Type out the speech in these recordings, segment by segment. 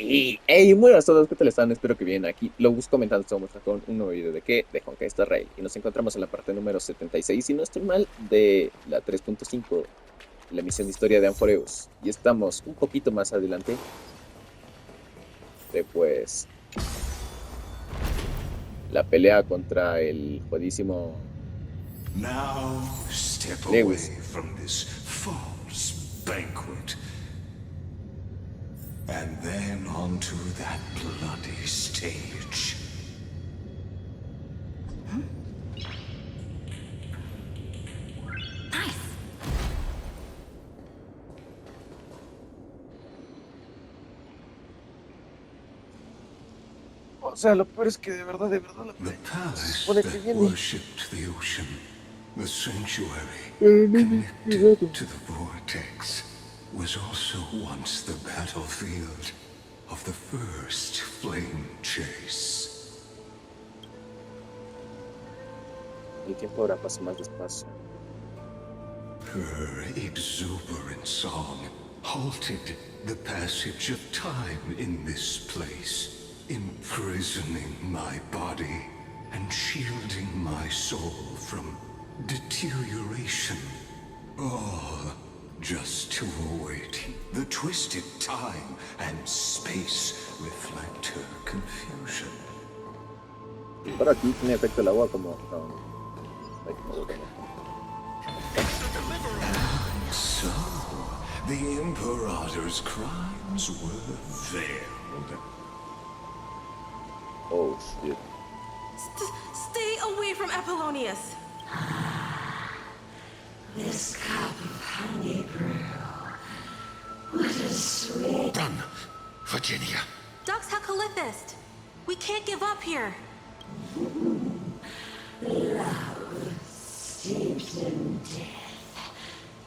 Y hey, buenas a todos, ¿qué tal están? Espero que bien. Aquí lo busco comentando, estamos con un nuevo video de qué, de Honkai Star Rail. Y nos encontramos en la parte número 76, si no estoy mal, de la 3.5, la misión de historia de Amphoreus. Y estamos un poquito más adelante de pues la pelea contra el jodísimo Now step Ligus. away from this false banquet. And then onto that bloody stage. O sea, lo peor es que de verdad la The pelea se palace supone que that viene. worshipped the ocean, the sanctuary Pero no me he connected llegado. to the vortex, was also once the battlefield of the first flame chase. El tiempo ahora pasa más despacio. Her exuberant song halted the passage of time in this place, imprisoning my body and shielding my soul from deterioration. All just to await the twisted time and space reflect her confusion. Pero aquí tiene efecto el agua como... No, ay, no. So, the Imperator's crimes were veiled. Oh, shit. Stay away from Apollonius! This cup of honey brew. What a sweet... Run, Virginia. Dux Hakalithist! We can't give up here! love steeped in death.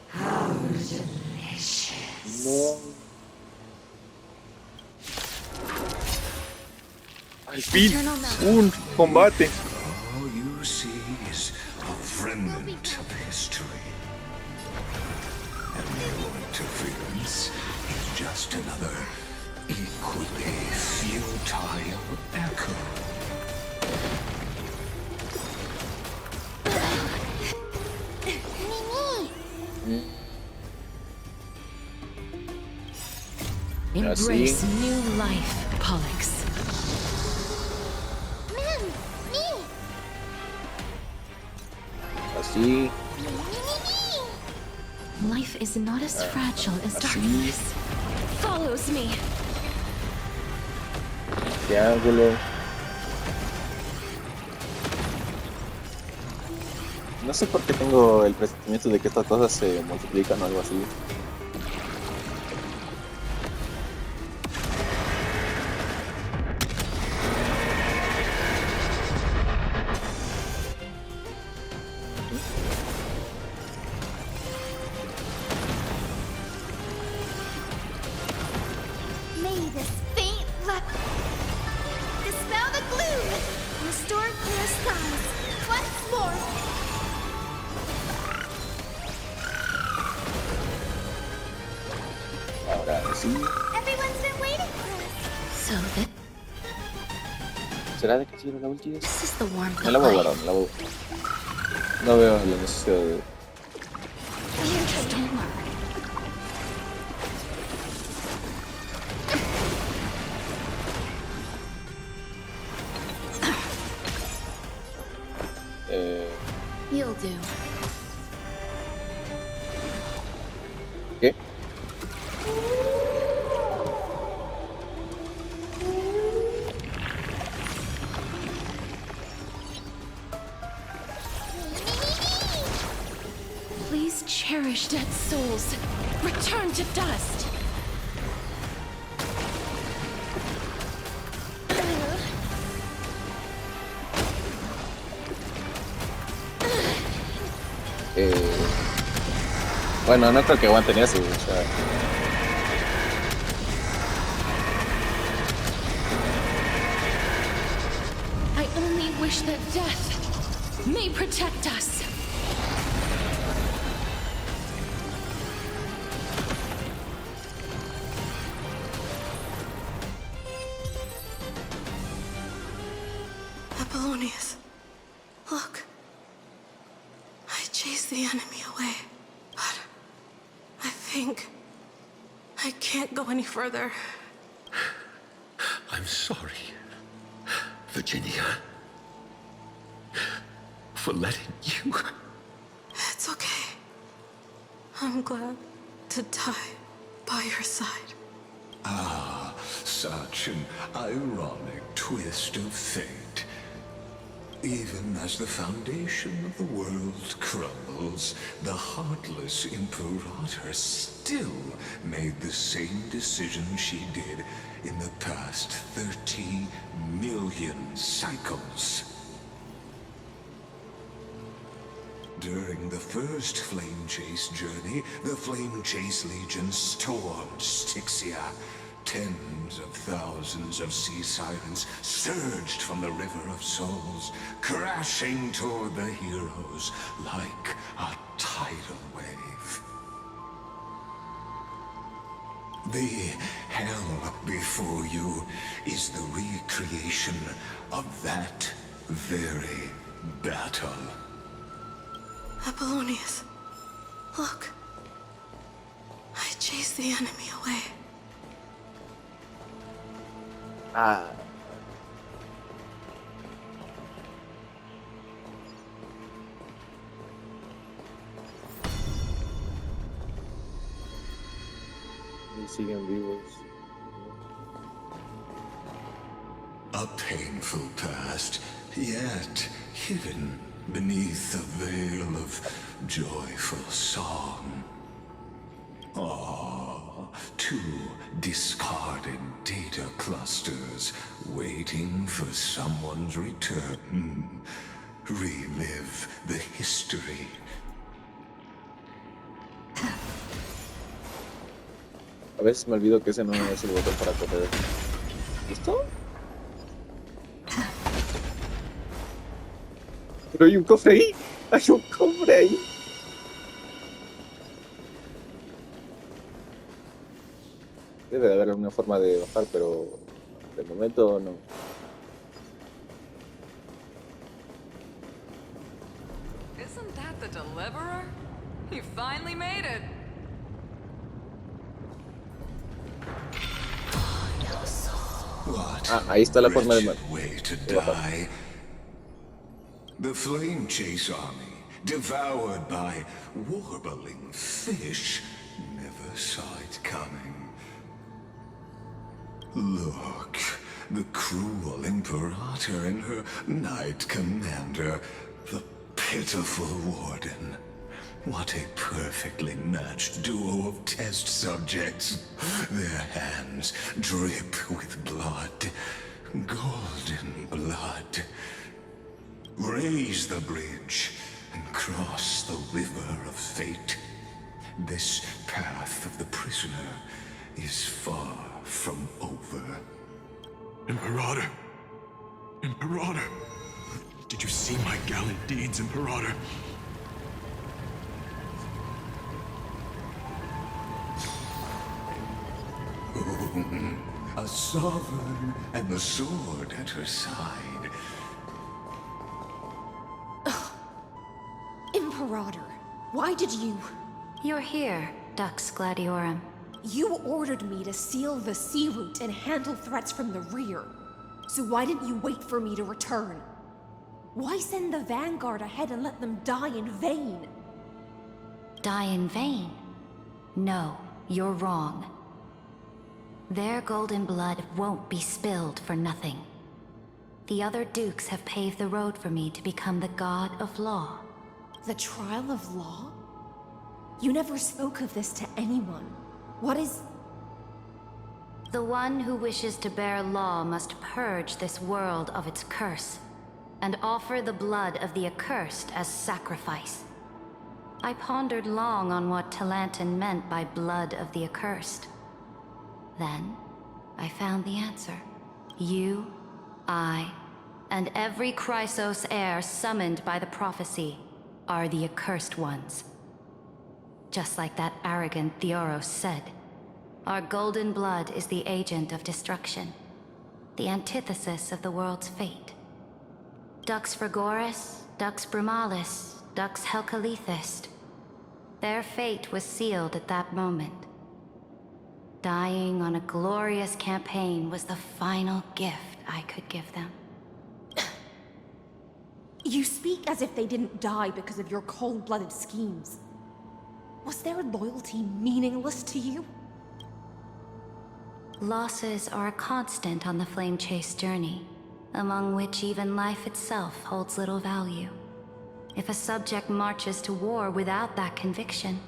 How delicious. No. Al fin, un combate. All you see is a remnant of history. And your interference is just another equally futile echo. Embrace new life, Pollux. Así, Life is not as fragile as darkness. Follows me. triángulo. No sé por qué tengo el presentimiento de que estas cosas se multiplican o algo así. May this faint luck dispel the gloom, restore clear skies once more. Ahora sí. Everyone's been waiting for us. So that ¿Será de que sirve la última? this is the warmth Me of la voy a life. guardar, me la voy. No veo la necesidad de... Just don't worry. You'll do. ¿Qué? Please cherish dead souls. Return to dust. Bueno, no creo que aguanten eso, o sea... I only wish that death may protect us. Apollonius, look. I chased the enemy away, but I think I can't go any further. I'm sorry, Virginia, for letting you. It's okay. I'm glad to die by your side. Ah, such an ironic twist of fate. Even as the foundation of the world crumbles, the heartless Imperator still made the same decision she did in the past 30 million cycles. During the first Flame Chase journey, the Flame Chase Legion stormed Styxia. Tens of thousands of sea sirens surged from the River of Souls, crashing toward the heroes like a tidal wave. The hell before you is the recreation of that very battle. Apollonius, look. I chased the enemy away. Ah. Y siguen vivos. A painful past, yet hidden beneath a veil of joyful song. Ah, two discarded data clusters waiting for someone's return. Relive the history. A veces me olvido que ese no es el botón para correr. ¿Listo? Pero hay un cofre ahí. Hay un cofre ahí. Debe de haber alguna forma de bajar, pero de momento no. Isn't that the Deliverer? You finally made it. What? Ah, ahí está la forma de wretched way to die. The Flame Chase army, devoured by warbling fish, never saw it coming. Look, the cruel Imperator and her Knight Commander, the pitiful Warden. What a perfectly matched duo of test subjects. Their hands drip with blood, golden blood. Raise the bridge and cross the river of fate. This path of the prisoner is far from over. Imperator! Imperator! Did you see my gallant deeds, Imperator? A sovereign and the sword at her side. Imperator, why did you... You're here, Dux Gladiorum. You ordered me to seal the sea route and handle threats from the rear. So why didn't you wait for me to return? Why send the Vanguard ahead and let them die in vain? Die in vain? No, you're wrong. Their golden blood won't be spilled for nothing. The other dukes have paved the road for me to become the god of law. The trial of law? You never spoke of this to anyone. What is... The one who wishes to bear law must purge this world of its curse, and offer the blood of the accursed as sacrifice. I pondered long on what Talanton meant by blood of the accursed. Then, I found the answer. You, I, and every Chrysos heir summoned by the prophecy are the accursed ones. Just like that arrogant Theoros said, our golden blood is the agent of destruction, the antithesis of the world's fate. Dux Frigoris, Dux Brumalis, Dux Helcalethist. Their fate was sealed at that moment. Dying on a glorious campaign was the final gift I could give them. You speak as if they didn't die because of your cold-blooded schemes. Was their loyalty meaningless to you? Losses are a constant on the Flame Chase journey, among which even life itself holds little value. If a subject marches to war without that conviction,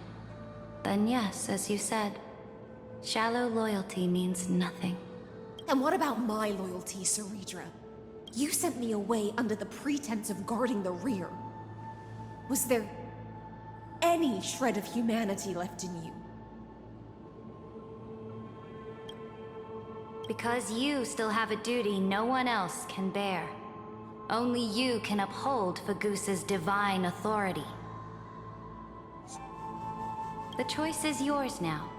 then yes, as you said, shallow loyalty means nothing. And what about my loyalty, Ceridra? You sent me away under the pretense of guarding the rear. Was there any shred of humanity left in you? Because you still have a duty no one else can bear. Only you can uphold Fagoos's divine authority. The choice is yours now.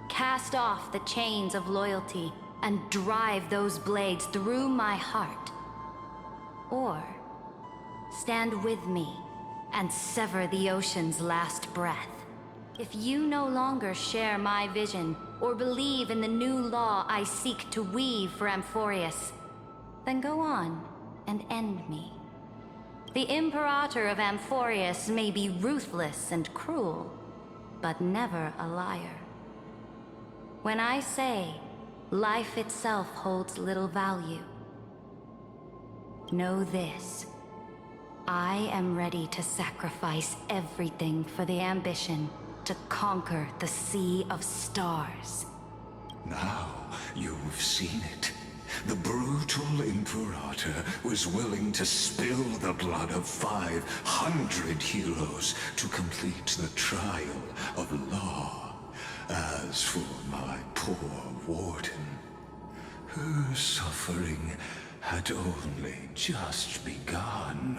Cast off the chains of loyalty and drive those blades through my heart. Or stand with me and sever the ocean's last breath. If you no longer share my vision or believe in the new law I seek to weave for Amphorius, then go on and end me. The Imperator of Amphorius may be ruthless and cruel, but never a liar. When I say life itself holds little value, know this. I am ready to sacrifice everything for the ambition to conquer the Sea of Stars. Now you've seen it. The brutal Imperator was willing to spill the blood of 500 heroes to complete the trial of law. As for my poor warden, her suffering had only just begun.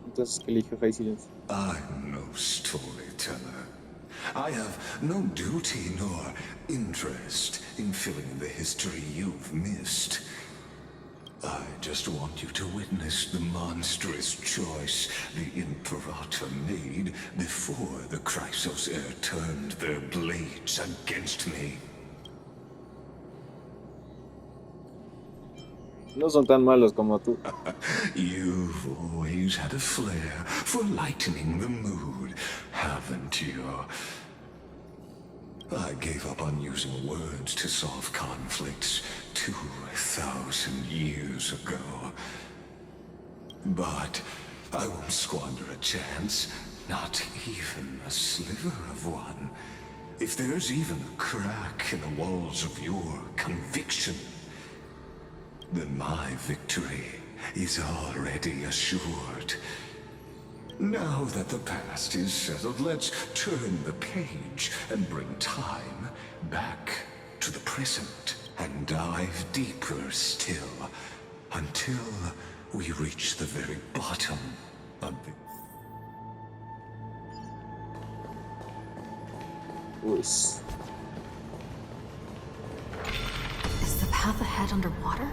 Entonces, ¿qué elijo High Silence? I'm no storyteller. I have no duty nor interest in filling in the history you've missed. I just want you to witness the monstrous choice the Imperator made before the Chrysos Heir turned their blades against me. No son tan malos como tú. You've always had a flair for lightening the mood, haven't you? I gave up on using words to solve conflicts 2,000 years ago. But I won't squander a chance, not even a sliver of one. If there's even a crack in the walls of your conviction, then my victory is already assured. Now that the past is settled, let's turn the page and bring time back to the present and dive deeper still until we reach the very bottom of the... Pues, Is the path ahead underwater?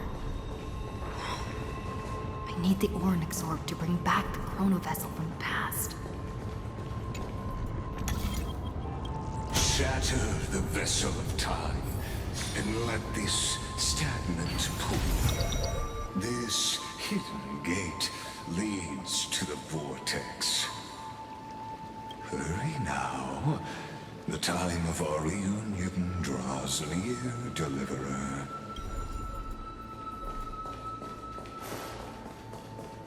I need the Ornyx orb to bring back the chrono vessel from the past. Shatter the vessel of time and let this stagnant pool, this hidden gate, leads to the vortex. Hurry now. The time of our reunion draws near, Deliverer.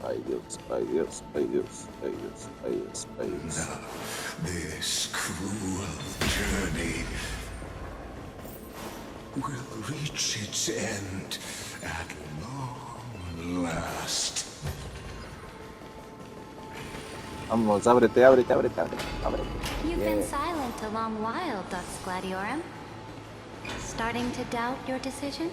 ay Dios, ay Dios, ay Dios, ay Dios, ay Dios, ay Dios. Now, this cruel journey will reach its end at long last. Vamos, ábrete, ábrete, ábrete, ábrete, ábrete. You've Yeah. been silent a long while, Dux Gladiorum. Starting to doubt your decision?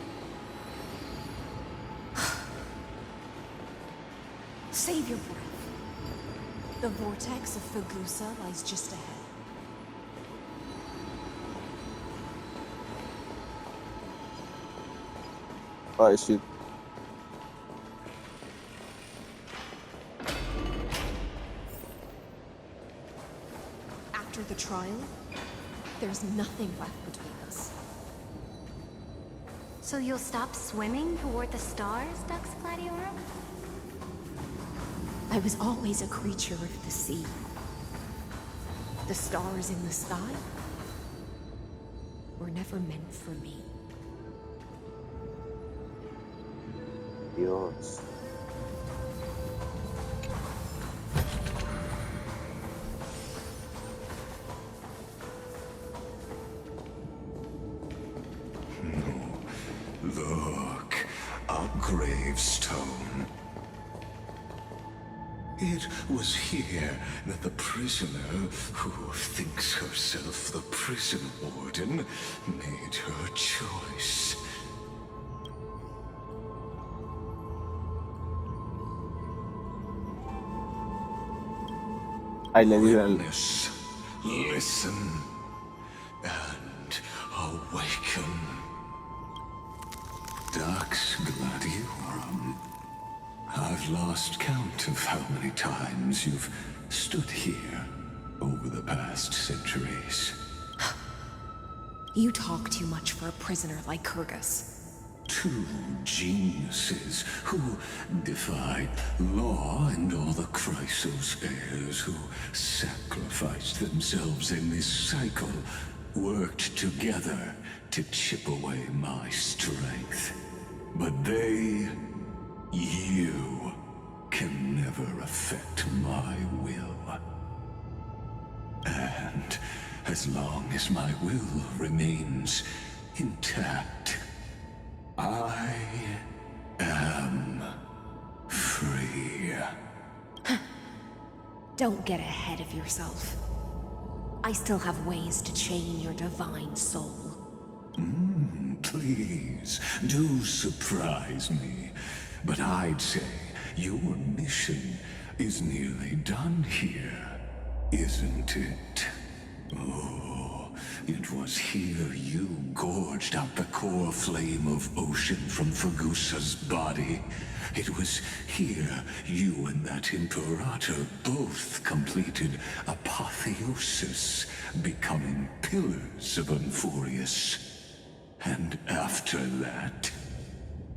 Save your breath. The vortex of Fagusa lies just ahead. Ay, shit. trial, there's nothing left between us. So you'll stop swimming toward the stars, Dux Gladiorum? I was always a creature of the sea. The stars in the sky were never meant for me. Dios. Look, a gravestone. It was here that the prisoner, who thinks herself the prison warden, made her choice. Ahí le di al... Witness, listen, and awaken. Dux Gladiorum. I've lost count of how many times you've stood here over the past centuries. You talk too much for a prisoner like Kyrgyz. Two geniuses who defied law and all the Chrysos heirs who sacrificed themselves in this cycle, worked together to chip away my strength. But they, you, can never affect my will. And as long as my will remains intact, I am free. Don't get ahead of yourself. I still have ways to chain your divine soul. Please, do surprise me. But I'd say your mission is nearly done here, isn't it? Oh, it was here you gorged out the core flame of ocean from Fagusa's body. It was here you and that Imperator both completed apotheosis, becoming pillars of Unfurius. And after that,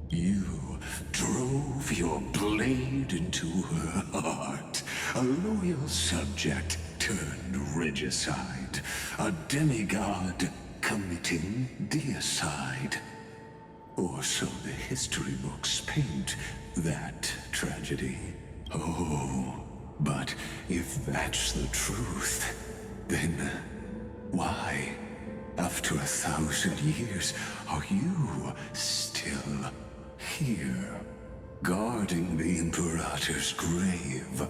you drove your blade into her heart, a loyal subject turned regicide, a demigod committing deicide. Or so the history books paint that tragedy. Oh, but if that's the truth, then why, after 1,000 years, are you still here, guarding the Imperator's grave?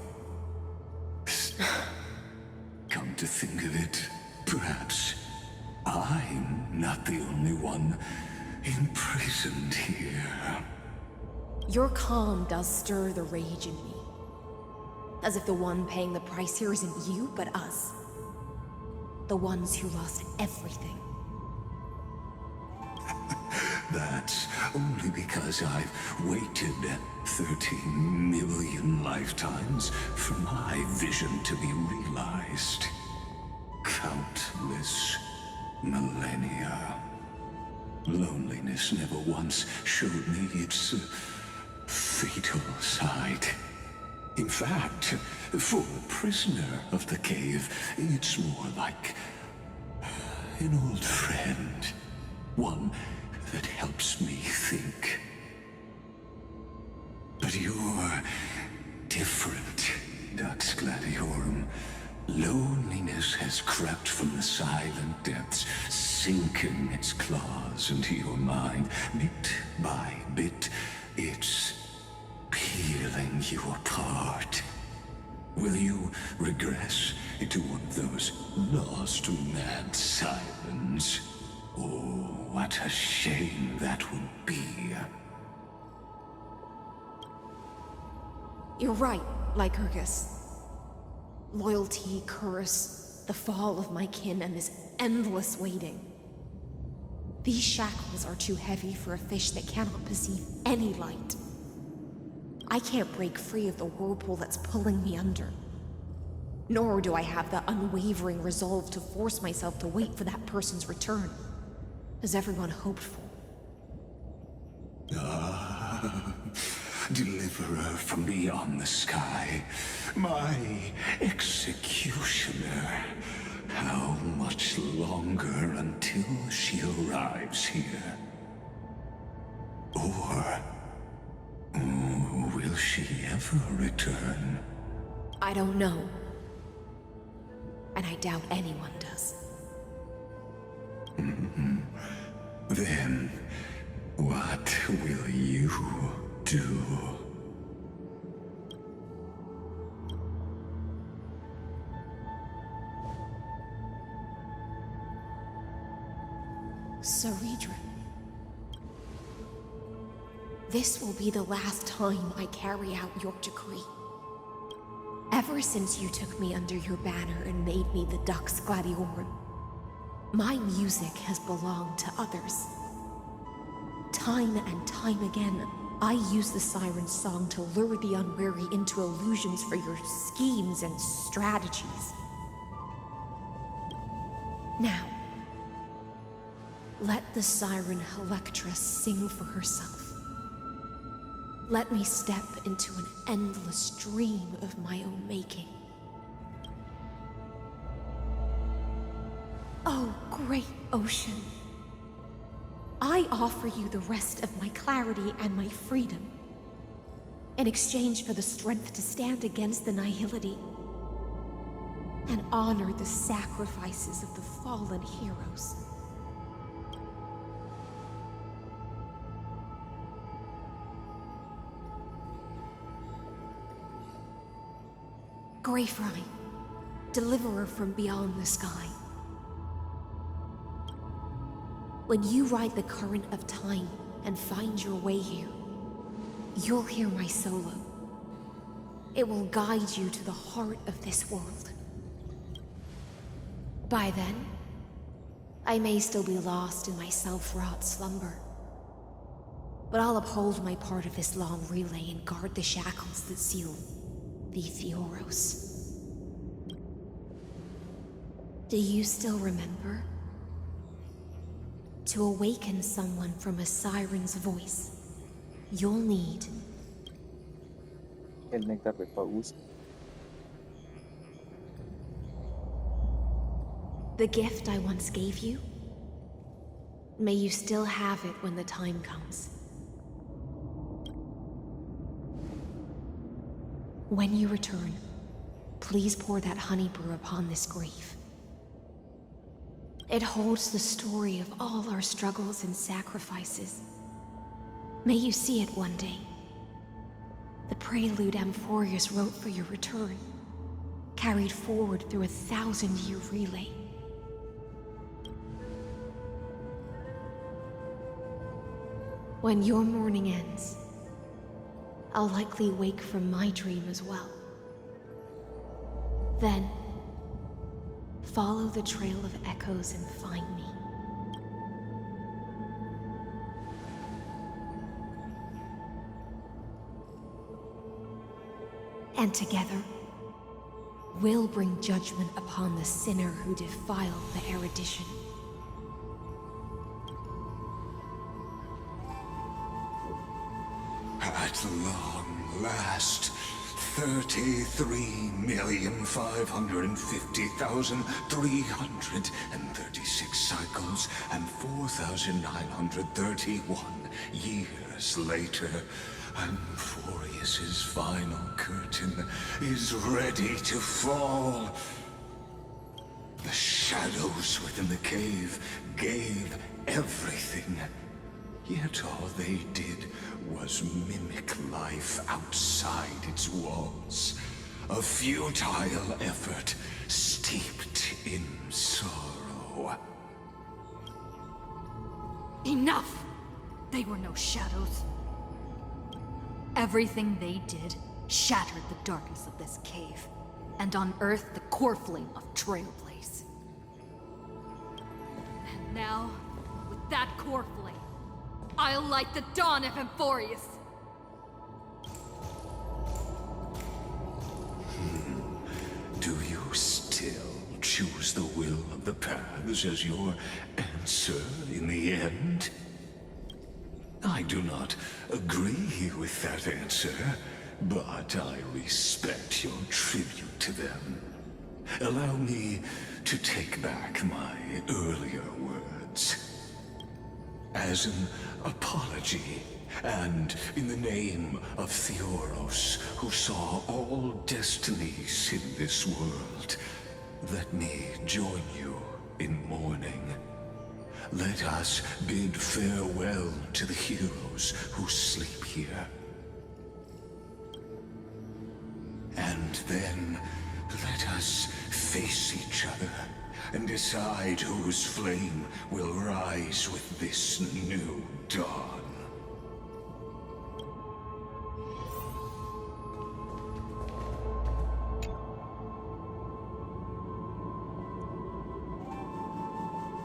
Come to think of it, perhaps I'm not the only one imprisoned here. Your calm does stir the rage in me. As if the one paying the price here isn't you, but us. The ones who lost everything. That's only because I've waited 13 million lifetimes for my vision to be realized. Countless millennia. Loneliness never once showed me its fatal side. In fact, for a prisoner of the cave, it's more like an old friend. One that helps me think. But you're different, Dux Gladiorum. Loneliness has crept from the silent depths, sinking its claws into your mind. Bit by bit, it's peeling you apart. Will you regress into one of those lost mad sirens? Oh, what a shame that would be. You're right, Lycurgus. Loyalty, curse, the fall of my kin, and this endless waiting. These shackles are too heavy for a fish that cannot perceive any light. I can't break free of the whirlpool that's pulling me under. Nor do I have the unwavering resolve to force myself to wait for that person's return, as everyone hoped for. Deliverer from beyond the sky, my executioner. How much longer until she arrives here? Or will she ever return? I don't know. And I doubt anyone does. Then, what will you do? Saridra. This will be the last time I carry out your decree. Ever since you took me under your banner and made me the Dux Gladiorum, my music has belonged to others. Time and time again, I use the siren's song to lure the unwary into illusions for your schemes and strategies. Now, let the siren Electra sing for herself. Let me step into an endless dream of my own making. Oh, great ocean. I offer you the rest of my clarity and my freedom, in exchange for the strength to stand against the nihility and honor the sacrifices of the fallen heroes. Greyfry, deliverer from beyond the sky. When you ride the current of time and find your way here, you'll hear my solo. It will guide you to the heart of this world. By then, I may still be lost in my self-wrought slumber, but I'll uphold my part of this long relay and guard the shackles that seal the Theoros. Do you still remember? To awaken someone from a siren's voice, you'll need El néctar de Faust. the gift I once gave you. May you still have it when the time comes. When you return, please pour that honey brew upon this grave. It holds the story of all our struggles and sacrifices. May you see it one day. The prelude Amphorius wrote for your return, carried forward through a 1,000-year relay. When your mourning ends, I'll likely wake from my dream as well. Then, follow the trail of echoes and find me. And together, we'll bring judgment upon the sinner who defiled the erudition. At long last, 33,550,336 cycles and 4,931 years later, Amphorius's final curtain is ready to fall. The shadows within the cave gave everything. Yet all they did was mimic life outside its walls. A futile effort steeped in sorrow. Enough! They were no shadows. Everything they did shattered the darkness of this cave, and unearthed the core flame of Trailblaze. And now, with that core flame, I'll light the dawn of Amphorius! Do you the paths as your answer in the end? I do not agree with that answer, but I respect your tribute to them. Allow me to take back my earlier words. As an apology, and in the name of Theoros, who saw all destinies in this world, let me join you in mourning. Let us bid farewell to the heroes who sleep here. And then let us face each other and decide whose flame will rise with this new dawn.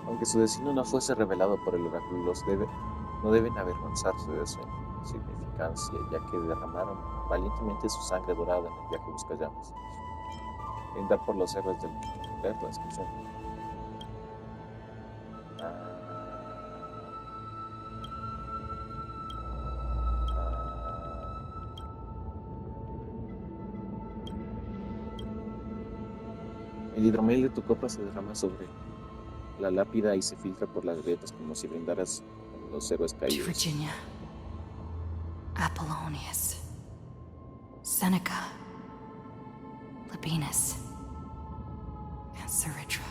Aunque su destino no fuese revelado por el oráculo, no deben avergonzarse de su insignificancia, ya que derramaron valientemente su sangre dorada en el viaje buscallamas. Brindar por los héroes del leer la descripción. El hidromiel de tu copa se derrama sobre la lápida y se filtra por las grietas como si brindaras a los héroes caídos. Virginia, Apollonius, Seneca, Labienus, and Saritra.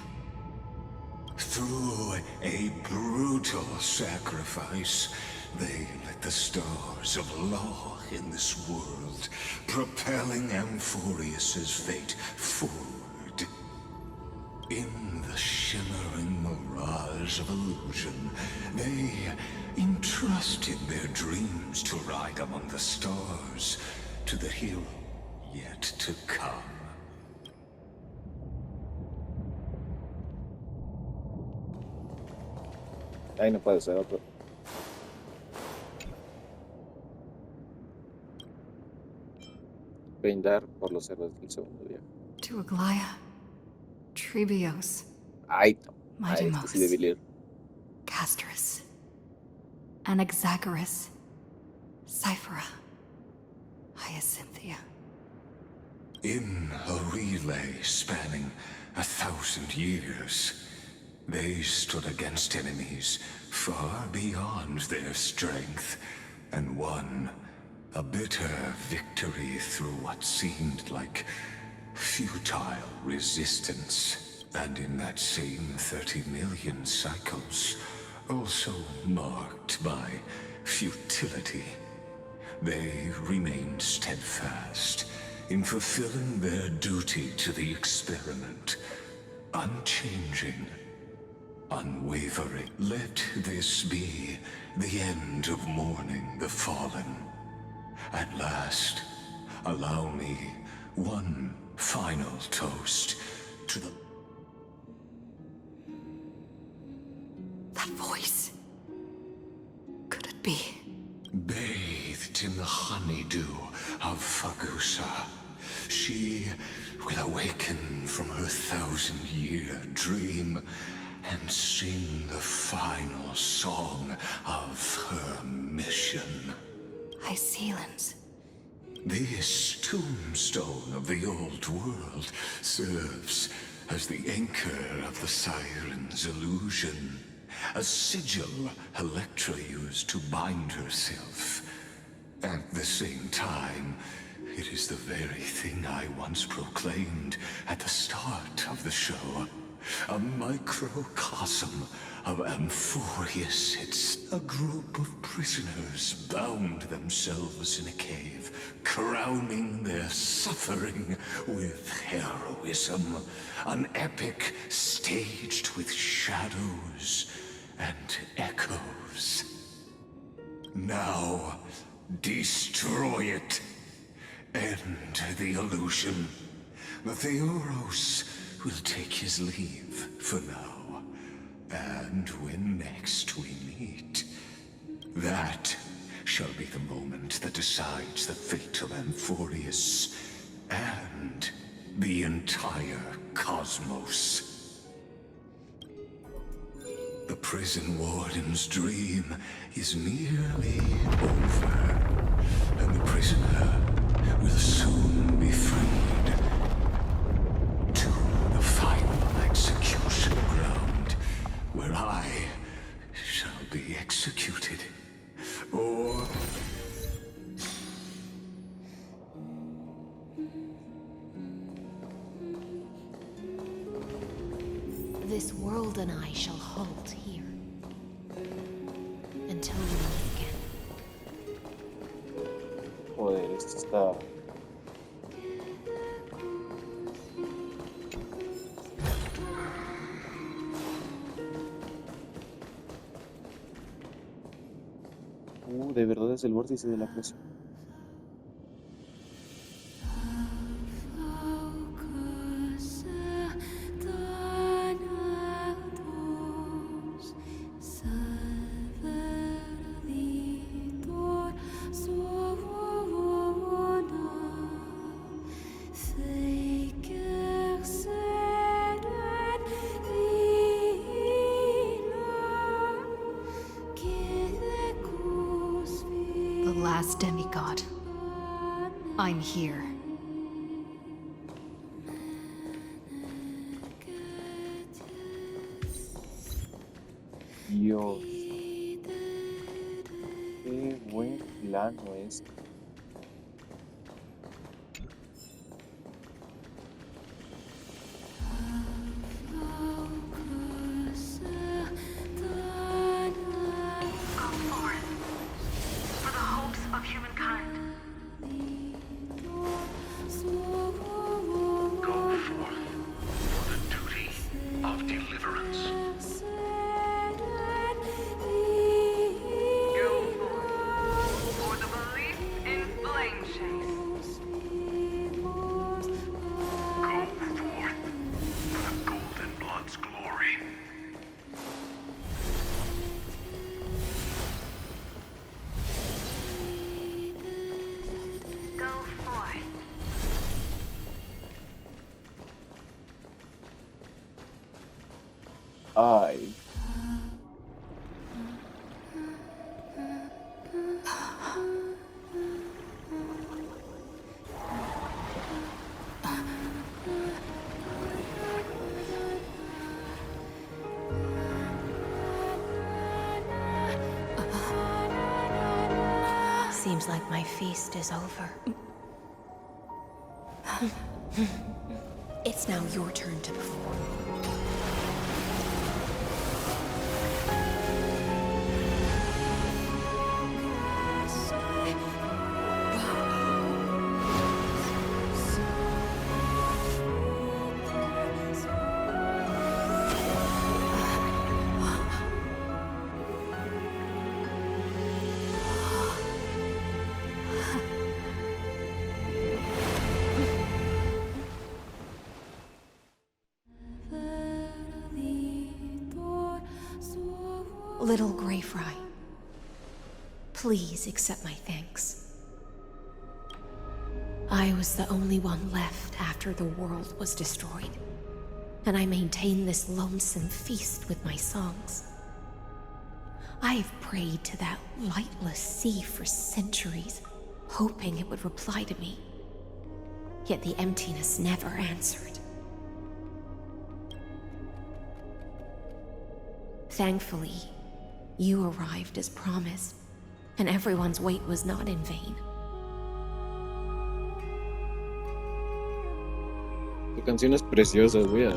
Through a brutal sacrifice, they lit the stars of law in this world, propelling Amphorius's fate forward. In the shimmering mirage of illusion, they entrusted their dreams to ride among the stars, to the hero yet to come. Ahí no puede ser otro. Brindar por los héroes del segundo día. To Aglaya, Tribios, Ay, Mightimos, este sí debe leer. Castrus, Anaxagoras, Cyphera, Hyacinthia. In a relay spanning 1,000 years, they stood against enemies far beyond their strength, and won a bitter victory through what seemed like futile resistance. And in that same 30 million cycles, also marked by futility, they remained steadfast in fulfilling their duty to the experiment, unchanging, unwavering. Let this be the end of mourning the fallen. At last, allow me one final toast to the... That voice. Could it be? Bathed in the honeydew of Fagusa, she will awaken from her 1,000-year dream and sing the final song of her mission. Hycelans. This tombstone of the old world serves as the anchor of the Siren's illusion, a sigil Electra used to bind herself. At the same time, it is the very thing I once proclaimed at the start of the show. A microcosm of Amphorius. It's a group of prisoners bound themselves in a cave, crowning their suffering with heroism. An epic staged with shadows and echoes. Now, destroy it. End the illusion. The Theoros will take his leave for now. And when next we meet, that shall be the moment that decides the fate of Amphorius and the entire cosmos. The prison warden's dream is nearly over, and the prisoner will soon be freed to the final execution ground, where I shall be executed, or... This world and I shall halt here. Until we meet again. Joder, esto está... de verdad es el vórtice de la presión. Last demigod. I'm here. Dios. Qué buen plano es. Ay. Seems like my feast is over. It's now your turn to perform. Little Grey Fry, please accept my thanks. I was the only one left after the world was destroyed, and I maintain this lonesome feast with my songs. I have prayed to that lightless sea for centuries, hoping it would reply to me. Yet the emptiness never answered. Thankfully, you arrived as promised, and everyone's wait was not in vain. Tu canción es preciosa, voy a...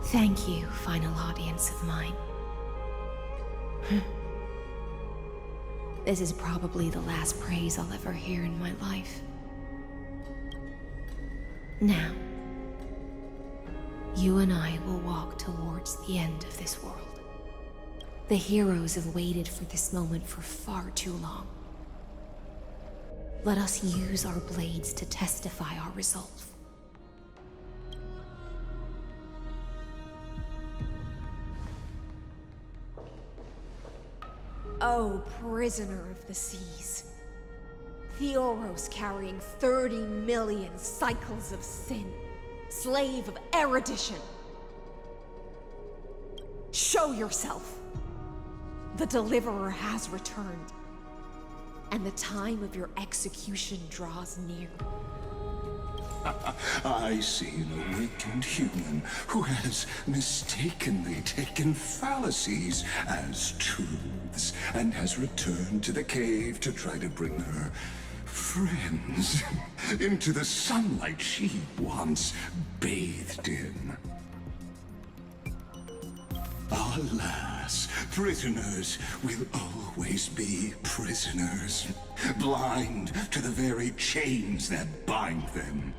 Thank you, final audience of mine. This is probably the last praise I'll ever hear in my life. Now, you and I will walk towards the end of this world. The heroes have waited for this moment for far too long. Let us use our blades to testify our resolve. Oh, prisoner of the seas. The Oros carrying 30 million cycles of sin. slave of erudition. Show yourself. The Deliverer has returned, and the time of your execution draws near. I see an awakened human who has mistakenly taken fallacies as truths and has returned to the cave to try to bring her friends into the sunlight she once bathed in. Alas, prisoners will always be prisoners, blind to the very chains that bind them.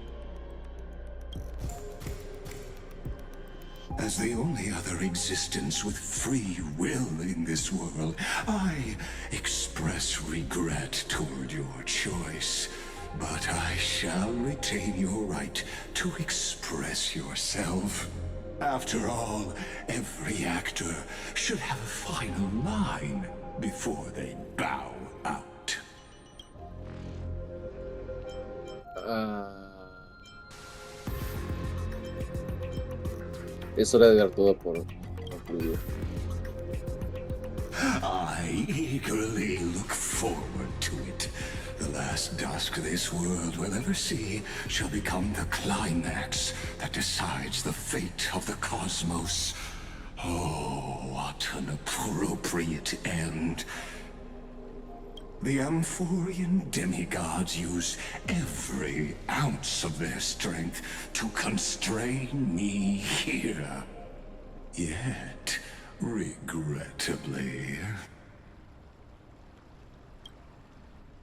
As the only other existence with free will in this world, I express regret toward your choice. But I shall retain your right to express yourself. After all, every actor should have a final line before they bow out. Es hora de dar todo por concluido. I eagerly look forward to it. The last dusk this world will ever see shall become the climax that decides the fate of the cosmos. Oh, what an appropriate end. The Amphorian demigods use every ounce of their strength to constrain me here. Yet, regrettably,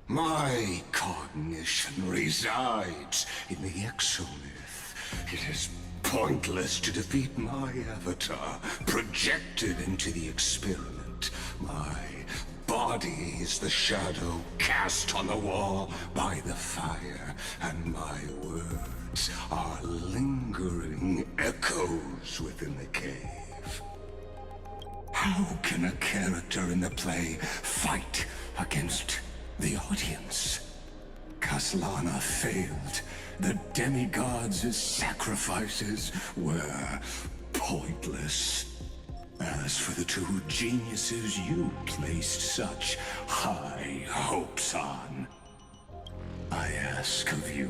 my cognition resides in the exomyth. It is pointless to defeat my avatar, projected into the experiment. My body is the shadow cast on the wall by the fire, and my words are lingering echoes within the cave. How can a character in the play fight against the audience? Kaslana failed. The demigods' sacrifices were pointless. As for the two geniuses you placed such high hopes on, I ask of you,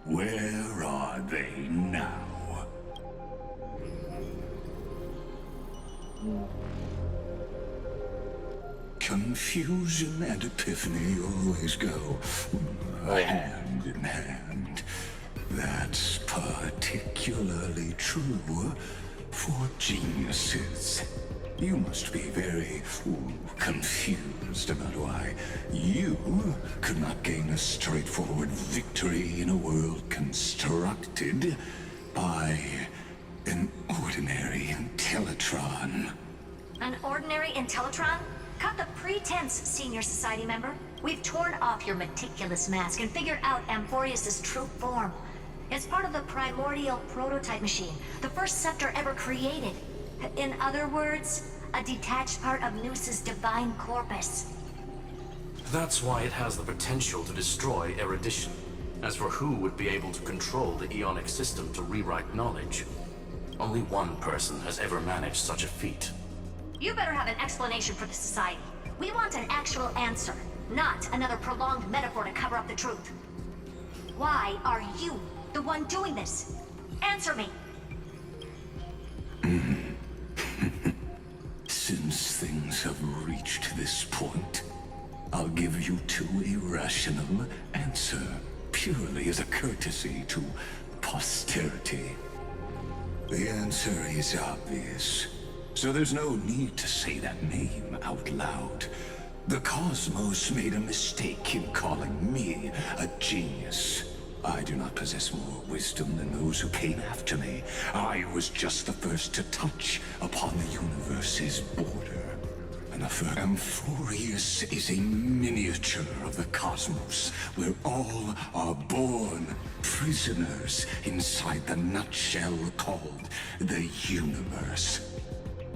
where are they now? Confusion and epiphany always go hand in hand. That's particularly true for geniuses. You must be very confused about why you could not gain a straightforward victory in a world constructed by an ordinary Intellitron. An ordinary Intellitron? Cut the pretense, Senior Society member. We've torn off your meticulous mask and figured out Amphorius' true form. It's part of the primordial prototype machine, the first scepter ever created. In other words, a detached part of Noos's divine corpus. That's why it has the potential to destroy erudition. As for who would be able to control the Ionic system to rewrite knowledge, only one person has ever managed such a feat. You better have an explanation for the Society. We want an actual answer, not another prolonged metaphor to cover up the truth. Why are you the one doing this? Answer me! Since things have reached this point, I'll give you two irrational answer, purely as a courtesy to posterity. The answer is obvious, so there's no need to say that name out loud. The cosmos made a mistake in calling me a genius. I do not possess more wisdom than those who came after me. I was just the first to touch upon the universe's border. And Amphorius is a miniature of the cosmos, where all are born prisoners inside the nutshell called the universe.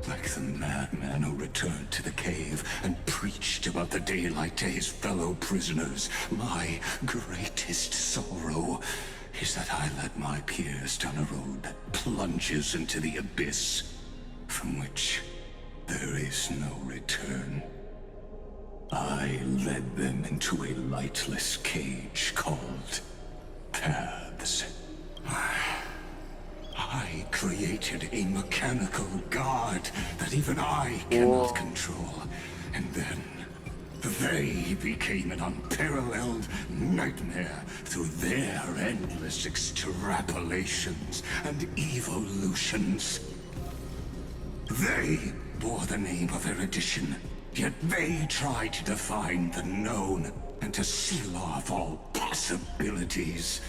Like the madman who returned to the cave and preached about the daylight to his fellow prisoners, my greatest sorrow is that I led my peers down a road that plunges into the abyss, from which there is no return. I led them into a lightless cage called paths. I created a mechanical guard that even I cannot control, and then they became an unparalleled nightmare through their endless extrapolations and evolutions. They bore the name of erudition, yet they tried to define the known and to seal off all possibilities.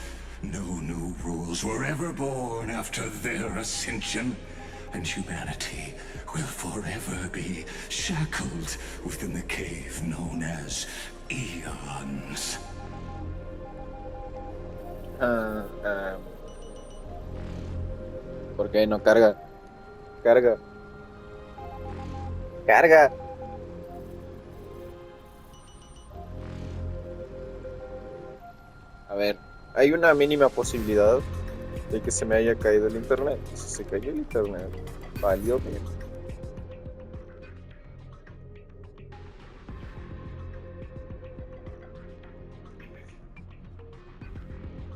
No new rules were ever born after their ascension, and humanity will forever be shackled within the cave known as eons. ¿Por qué no carga? Carga. Carga. A ver, hay una mínima posibilidad de que se me haya caído el internet. Si se cayó el internet, valió bien.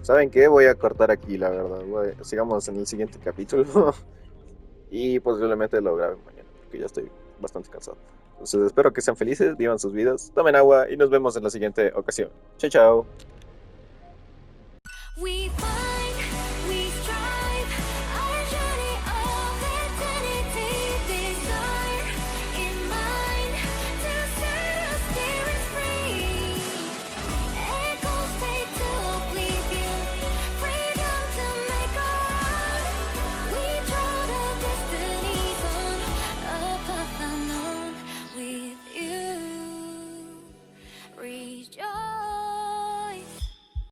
¿Saben qué? Voy a cortar aquí, la verdad. Sigamos en el siguiente capítulo. Y posiblemente lo grabe mañana, porque ya estoy bastante cansado. Entonces espero que sean felices, vivan sus vidas, tomen agua y nos vemos en la siguiente ocasión. Chao, chao.